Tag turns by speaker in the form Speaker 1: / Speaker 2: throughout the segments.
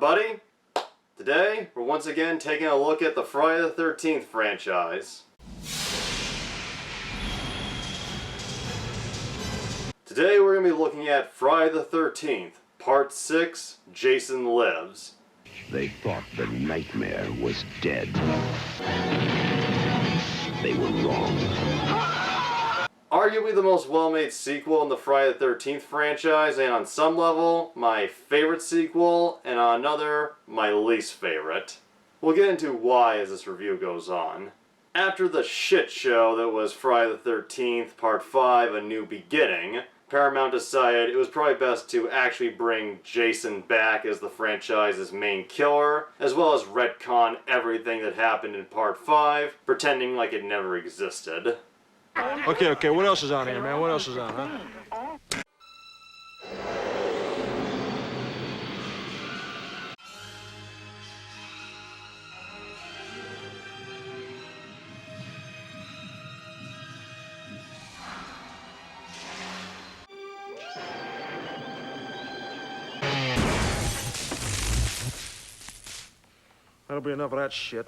Speaker 1: everybody! Today, we're once again taking a look at the Friday the 13th franchise. Today we're going to be looking at Friday the 13th, Part 6, Jason Lives.
Speaker 2: They thought the nightmare was dead. They were wrong.
Speaker 1: Arguably the most well-made sequel in the Friday the 13th franchise, and on some level, my favorite sequel, and on another, my least favorite. We'll get into why as this review goes on. After the shit show that was Friday the 13th, Part 5, A New Beginning, Paramount decided it was probably best to actually bring Jason back as the franchise's main killer, as well as retcon everything that happened in Part 5, pretending like it never existed.
Speaker 3: Okay, what else is on here, man? What else is on, huh? That'll be enough of that shit.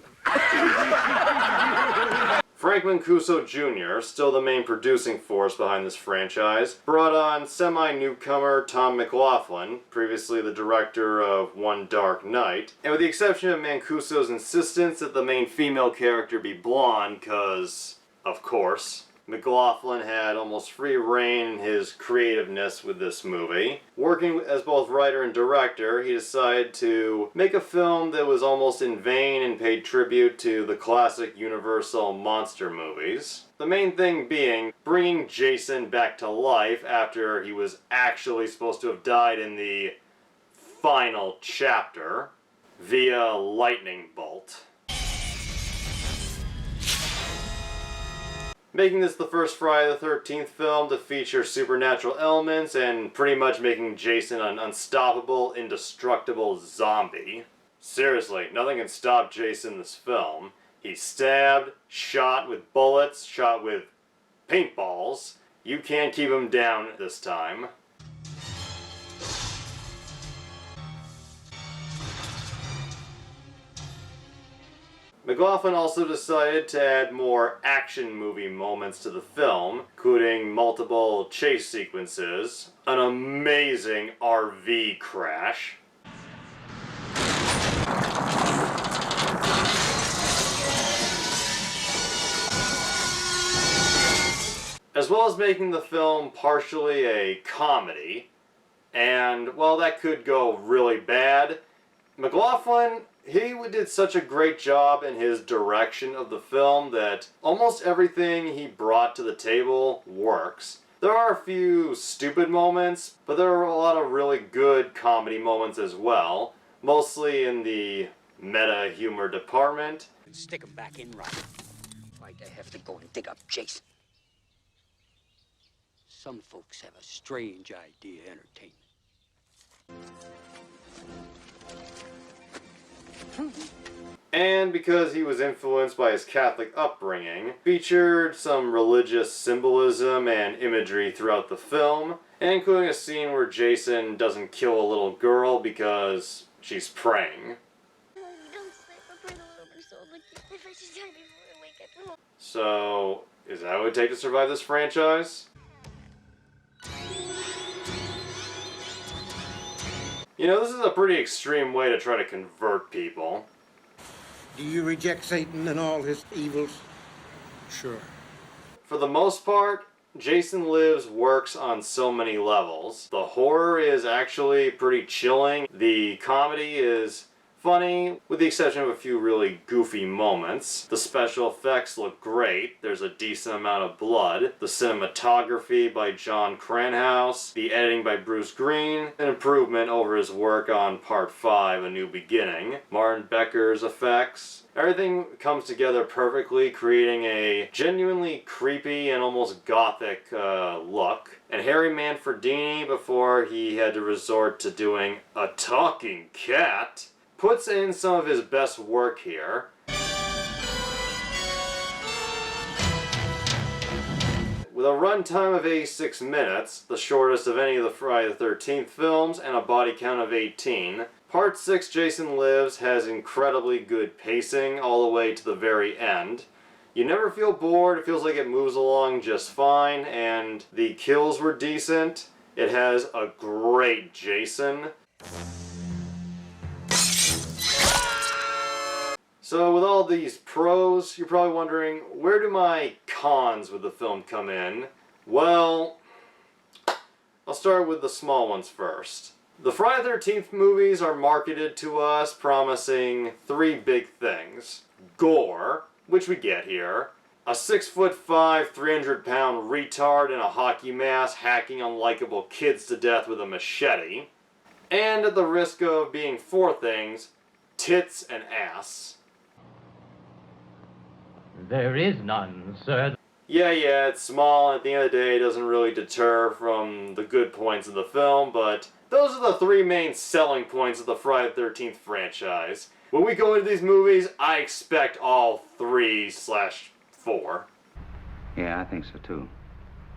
Speaker 1: Frank Mancuso Jr., still the main producing force behind this franchise, brought on semi-newcomer Tom McLaughlin, previously the director of One Dark Night, and with the exception of Mancuso's insistence that the main female character be blonde, cause, of course, McLaughlin had almost free reign in his creativeness with this movie. Working as both writer and director, he decided to make a film that was almost in vain and paid tribute to the classic Universal monster movies. The main thing being bringing Jason back to life after he was actually supposed to have died in the final chapter via lightning bolt. Making this the first Friday the 13th film to feature supernatural elements and pretty much making Jason an unstoppable, indestructible zombie. Seriously, nothing can stop Jason in this film. He's stabbed, shot with bullets, shot with paintballs. You can't keep him down this time. McLaughlin also decided to add more action movie moments to the film, including multiple chase sequences, an amazing RV crash, as well as making the film partially a comedy. And while that could go really bad, McLaughlin, he did such a great job in his direction of the film that almost everything he brought to the table works. There are a few stupid moments, but there are a lot of really good comedy moments as well, mostly in the meta humor department.
Speaker 4: Stick him back in right. Why'd they have to go and dig up Jason? Some folks have a strange idea of entertainment.
Speaker 1: And because he was influenced by his Catholic upbringing, featured some religious symbolism and imagery throughout the film, including a scene where Jason doesn't kill a little girl because she's praying. So, is that what it would take to survive this franchise? You know, this is a pretty extreme way to try to convert people.
Speaker 5: Do you reject Satan and all his evils?
Speaker 3: Sure.
Speaker 1: For the most part, Jason Lives works on so many levels. The horror is actually pretty chilling. The comedy is funny, with the exception of a few really goofy moments. The special effects look great. There's a decent amount of blood. The cinematography by John Cranhouse. The editing by Bruce Green. An improvement over his work on Part 5, A New Beginning. Martin Becker's effects. Everything comes together perfectly, creating a genuinely creepy and almost gothic look. And Harry Manfredini, before he had to resort to doing a talking cat, puts in some of his best work here. With a runtime of 86 minutes, the shortest of any of the Friday the 13th films, and a body count of 18, Part 6, Jason Lives, has incredibly good pacing all the way to the very end. You never feel bored, it feels like it moves along just fine, and the kills were decent. It has a great Jason. So with all these pros, you're probably wondering, where do my cons with the film come in? Well, I'll start with the small ones first. The Friday the 13th movies are marketed to us promising three big things. Gore, which we get here. A 6'5", 300-pound retard in a hockey mask hacking unlikable kids to death with a machete. And at the risk of being four things, tits and ass.
Speaker 6: There is none, sir.
Speaker 1: Yeah, it's small, and at the end of the day, it doesn't really deter from the good points of the film, but those are the three main selling points of the Friday the 13th franchise. When we go into these movies, I expect all 3/4.
Speaker 7: Yeah, I think so too.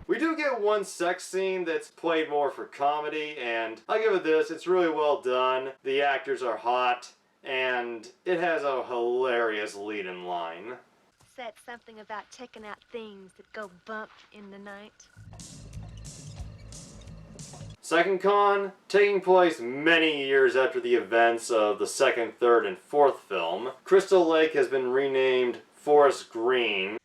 Speaker 1: We do get one sex scene that's played more for comedy, and I'll give it this, it's really well done. The actors are hot, and it has a hilarious lead-in line.
Speaker 8: Said something about checking out things that go bump in the night.
Speaker 1: Second con, taking place many years after the events of the second, third, and fourth film, Crystal Lake has been renamed Forest Green.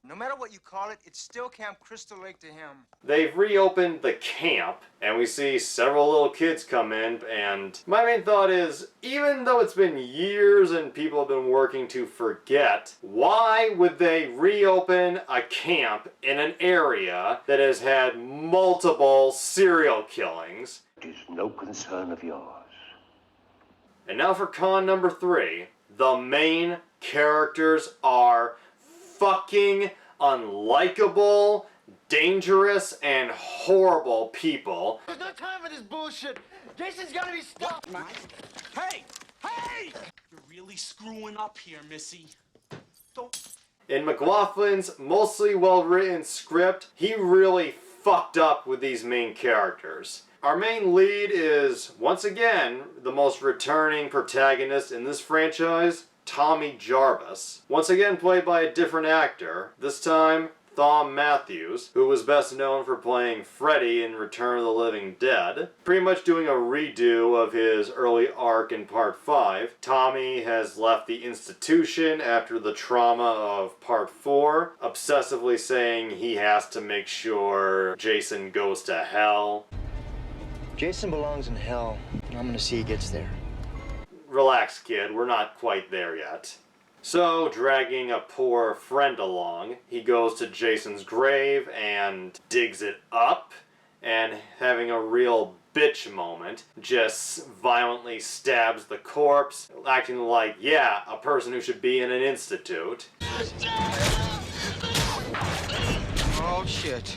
Speaker 9: No matter what you call it, it's still Camp Crystal Lake to him.
Speaker 1: They've reopened the camp, and we see several little kids come in, and my main thought is, even though it's been years and people have been working to forget, why would they reopen a camp in an area that has had multiple serial killings?
Speaker 2: It is no concern of yours.
Speaker 1: And now for con number 3. The main characters are fucking unlikable, dangerous, and horrible people.
Speaker 9: There's no time for this bullshit. Jason's gotta be stopped. Hey! Hey!
Speaker 10: You're really screwing up here, Missy. Don't...
Speaker 1: In McLaughlin's mostly well-written script, he really fucked up with these main characters. Our main lead is, once again, the most returning protagonist in this franchise, Tommy Jarvis. Once again played by a different actor, this time Thom Matthews, who was best known for playing Freddy in Return of the Living Dead. Pretty much doing a redo of his early arc in Part 5. Tommy has left the institution after the trauma of Part 4, obsessively saying he has to make sure Jason goes to hell.
Speaker 11: Jason belongs in hell. I'm gonna see he gets there.
Speaker 1: Relax, kid, we're not quite there yet. So, dragging a poor friend along, he goes to Jason's grave and digs it up, and having a real bitch moment, just violently stabs the corpse, acting like, yeah, a person who should be in an institute.
Speaker 9: Oh, shit.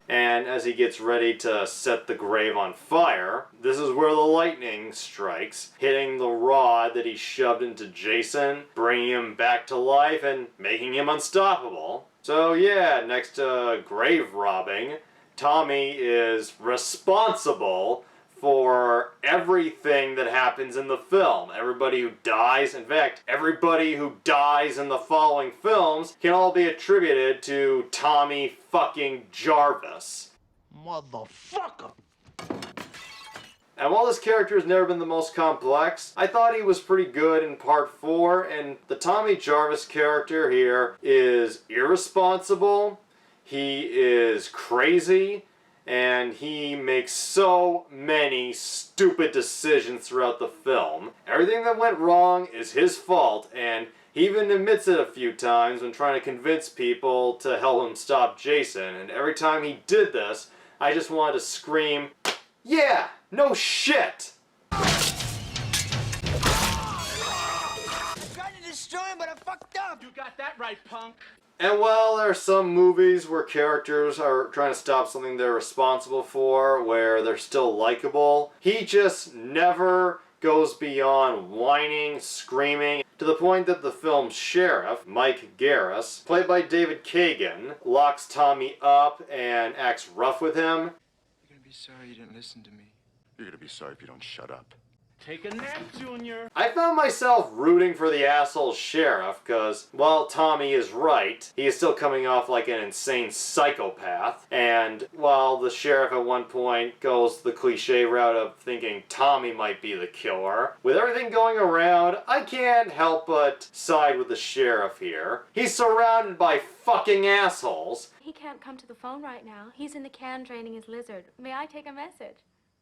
Speaker 1: And as he gets ready to set the grave on fire, this is where the lightning strikes, hitting the rod that he shoved into Jason, bringing him back to life and making him unstoppable. So yeah, next to grave robbing, Tommy is responsible for everything that happens in the film. Everybody who dies, in fact, everybody who dies in the following films can all be attributed to Tommy fucking Jarvis.
Speaker 10: Motherfucker!
Speaker 1: And while this character has never been the most complex, I thought he was pretty good in Part 4, and the Tommy Jarvis character here is irresponsible, he is crazy, and he makes so many stupid decisions throughout the film. Everything that went wrong is his fault, and he even admits it a few times when trying to convince people to help him stop Jason, and every time he did this, I just wanted to scream, yeah, no shit!
Speaker 9: Tried to destroy him, but I fucked up.
Speaker 10: You got that right, punk.
Speaker 1: And while there are some movies where characters are trying to stop something they're responsible for, where they're still likable, he just never goes beyond whining, screaming, to the point that the film's sheriff, Mike Garris, played by David Kagan, locks Tommy up and acts rough with him.
Speaker 9: You're gonna be sorry you didn't listen to me.
Speaker 12: You're gonna be sorry if you don't shut up.
Speaker 10: Take a nap, Junior.
Speaker 1: I found myself rooting for the asshole sheriff because, while Tommy is right, he is still coming off like an insane psychopath. And while the sheriff at one point goes the cliche route of thinking Tommy might be the killer, with everything going around, I can't help but side with the sheriff here. He's surrounded by fucking assholes.
Speaker 8: He can't come to the phone right now. He's in the can draining his lizard. May I take a message?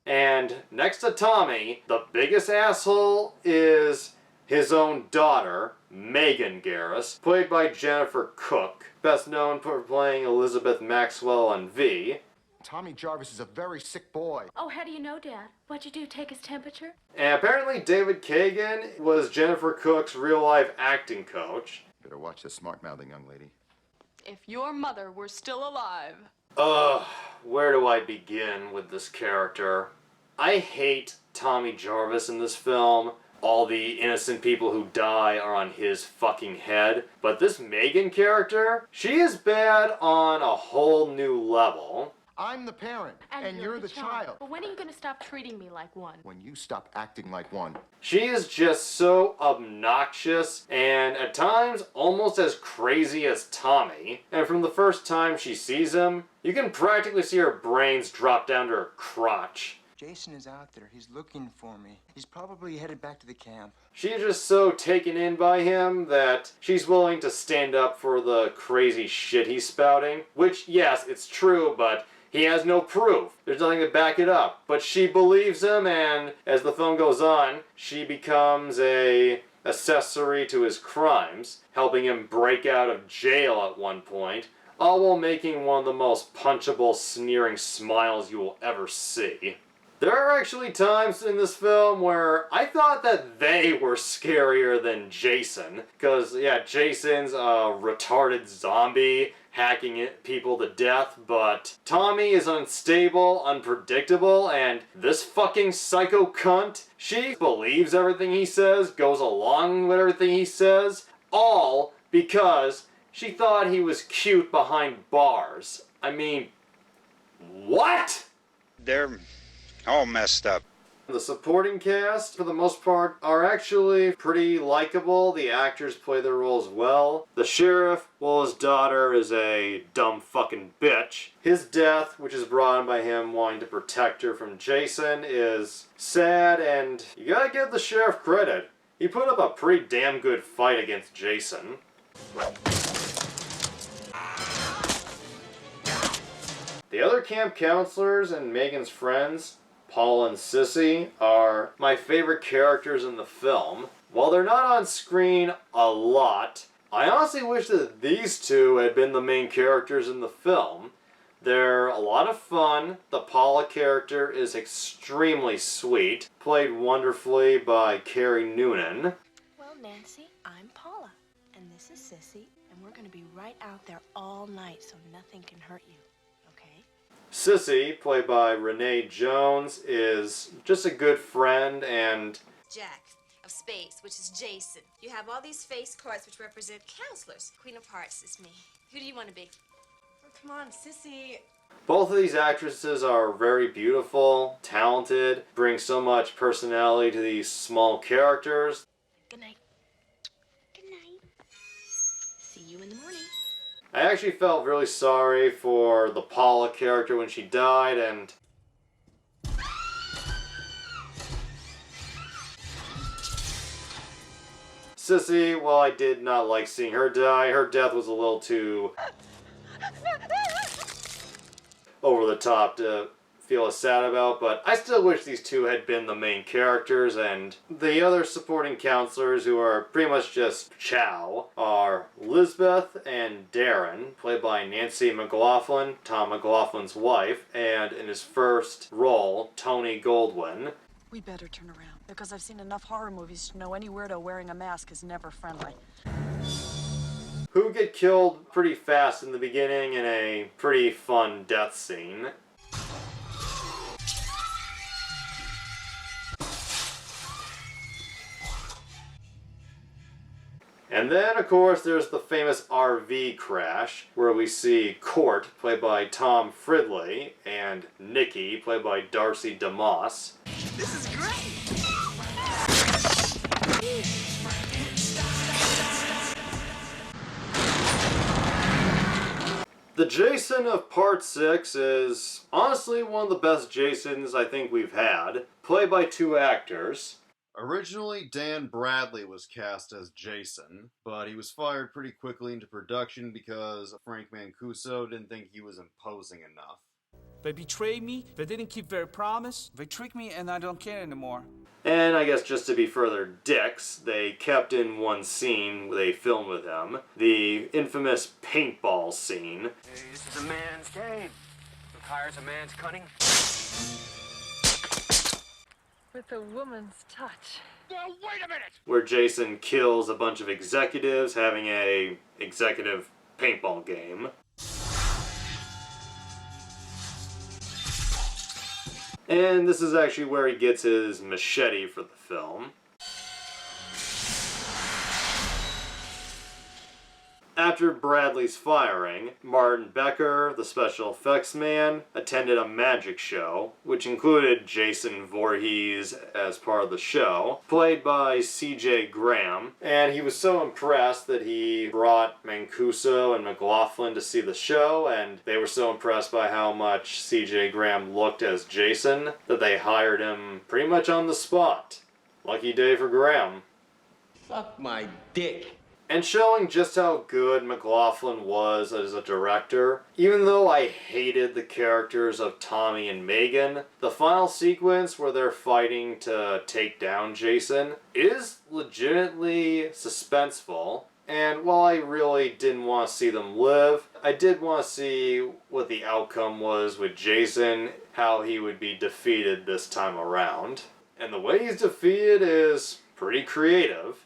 Speaker 1: And next to Tommy, the biggest asshole is his own daughter, Megan Garris, played by Jennifer Cook, best known for playing Elizabeth Maxwell on V.
Speaker 12: Tommy Jarvis is a very sick boy.
Speaker 8: Oh, how do you know, Dad? What'd you do, take his temperature?
Speaker 1: And apparently David Kagan was Jennifer Cook's real-life acting coach.
Speaker 12: Better watch the smart-mouthing young lady.
Speaker 13: If your mother were still alive.
Speaker 1: Ugh, where do I begin with this character? I hate Tommy Jarvis in this film. All the innocent people who die are on his fucking head. But this Megan character, she is bad on a whole new level.
Speaker 12: I'm the parent, and you're the child.
Speaker 13: But when are you going to stop treating me like one?
Speaker 12: When you stop acting like one.
Speaker 1: She is just so obnoxious and at times almost as crazy as Tommy. And from the first time she sees him, you can practically see her brains drop down to her crotch.
Speaker 11: Jason is out there. He's looking for me. He's probably headed back to the camp.
Speaker 1: She's just so taken in by him that she's willing to stand up for the crazy shit he's spouting. Which, yes, it's true, but he has no proof. There's nothing to back it up. But she believes him, and as the film goes on, she becomes a accessory to his crimes, helping him break out of jail at one point, all while making one of the most punchable, sneering smiles you will ever see. There are actually times in this film where I thought that they were scarier than Jason. Because, yeah, Jason's a retarded zombie hacking people to death, but Tommy is unstable, unpredictable, and this fucking psycho cunt, she believes everything he says, goes along with everything he says, all because she thought he was cute behind bars. I mean, what?
Speaker 14: They're all messed up.
Speaker 1: The supporting cast, for the most part, are actually pretty likable. The actors play their roles well. The sheriff, well, his daughter is a dumb fucking bitch. His death, which is brought on by him wanting to protect her from Jason, is sad, and you gotta give the sheriff credit. He put up a pretty damn good fight against Jason. The other camp counselors and Megan's friends, Paul and Sissy, are my favorite characters in the film. While they're not on screen a lot, I honestly wish that these two had been the main characters in the film. They're a lot of fun. The Paula character is extremely sweet, played wonderfully by Carrie Noonan.
Speaker 15: Well, Nancy, I'm Paula, and this is Sissy, and we're going to be right out there all night so nothing can hurt you.
Speaker 1: Sissy, played by Renee Jones, is just a good friend and...
Speaker 16: Jack of Spades, which is Jason. You have all these face cards which represent counselors. Queen of Hearts is me. Who do you want to be?
Speaker 15: Oh, come on, Sissy.
Speaker 1: Both of these actresses are very beautiful, talented, bring so much personality to these small characters.
Speaker 15: Good night. Good night. See you in the morning.
Speaker 1: I actually felt really sorry for the Paula character when she died, and... Sissy, well, I did not like seeing her die. Her death was a little too over the top to feel sad about, but I still wish these two had been the main characters, and the other supporting counselors, who are pretty much just Chow, are Lisbeth and Darren, played by Nancy McLaughlin, Tom McLaughlin's wife, and in his first role, Tony Goldwyn.
Speaker 17: We better turn around, because I've seen enough horror movies to know any weirdo wearing a mask is never friendly.
Speaker 1: Who get killed pretty fast in the beginning in a pretty fun death scene. And then, of course, there's the famous RV crash, where we see Court, played by Tom Fridley, and Nikki, played by Darcy DeMoss.
Speaker 9: This is great!
Speaker 1: The Jason of Part 6 is honestly one of the best Jasons I think we've had, played by two actors. Originally, Dan Bradley was cast as Jason, but he was fired pretty quickly into production because Frank Mancuso didn't think he was imposing enough.
Speaker 10: They betrayed me, they didn't keep their promise, they tricked me, and I don't care anymore.
Speaker 1: And I guess just to be further dicks, they kept in one scene they filmed with him, the infamous paintball scene.
Speaker 9: Hey, this is a man's game. Requires a man's cunning.
Speaker 8: With a woman's touch.
Speaker 9: Now, wait a minute!
Speaker 1: Where Jason kills a bunch of executives having a executive paintball game. And this is actually where he gets his machete for the film. After Bradley's firing, Martin Becker, the special effects man, attended a magic show, which included Jason Voorhees as part of the show, played by C.J. Graham, and he was so impressed that he brought Mancuso and McLaughlin to see the show, and they were so impressed by how much C.J. Graham looked as Jason that they hired him pretty much on the spot. Lucky day for Graham.
Speaker 9: Fuck my dick.
Speaker 1: And showing just how good McLaughlin was as a director, even though I hated the characters of Tommy and Megan, the final sequence where they're fighting to take down Jason is legitimately suspenseful. And while I really didn't want to see them live, I did want to see what the outcome was with Jason, how he would be defeated this time around. And the way he's defeated is pretty creative.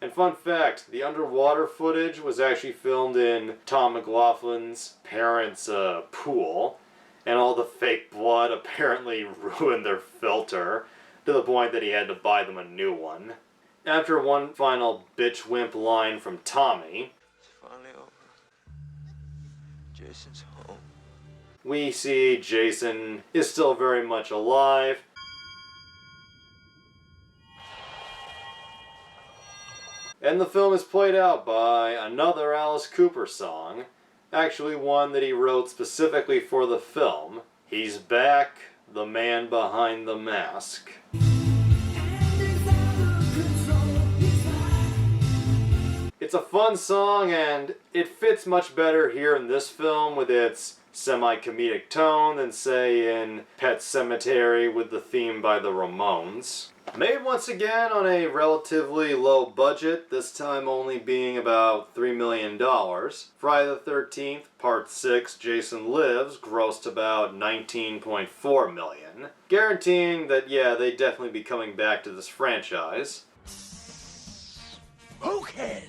Speaker 1: And fun fact, the underwater footage was actually filmed in Tom McLaughlin's parents' pool, and all the fake blood apparently ruined their filter, to the point that he had to buy them a new one. After one final bitch wimp line from Tommy,
Speaker 11: It's finally over. Jason's home.
Speaker 1: we see Jason is still very much alive. And the film is played out by another Alice Cooper song, actually one that he wrote specifically for the film. He's back, the man behind the mask. It's a fun song, and it fits much better here in this film with its semi-comedic tone than, say, in Pet Sematary with the theme by the Ramones. Made once again on a relatively low budget, this time only being about $3 million. Friday the 13th, Part 6, Jason Lives, grossed about $19.4 million. Guaranteeing that, yeah, they'd definitely be coming back to this franchise.
Speaker 9: Who can?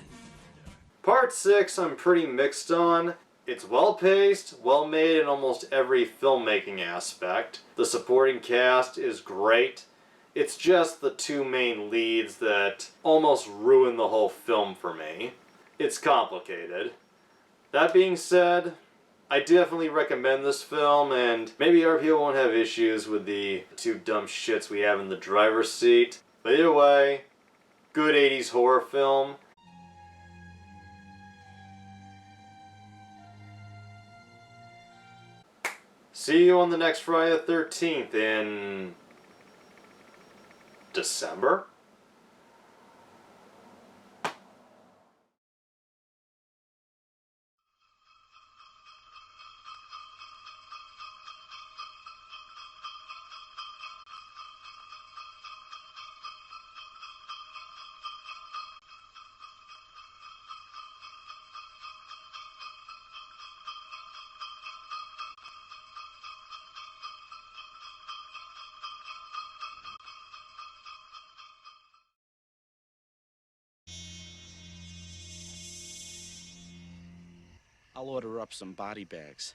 Speaker 1: Part 6 I'm pretty mixed on. It's well-paced, well-made in almost every filmmaking aspect. The supporting cast is great. It's just the two main leads that almost ruin the whole film for me. It's complicated. That being said, I definitely recommend this film, and maybe our people won't have issues with the two dumb shits we have in the driver's seat. But either way, good 80s horror film. See you on the next Friday the 13th in December?
Speaker 10: I'll order up some body bags.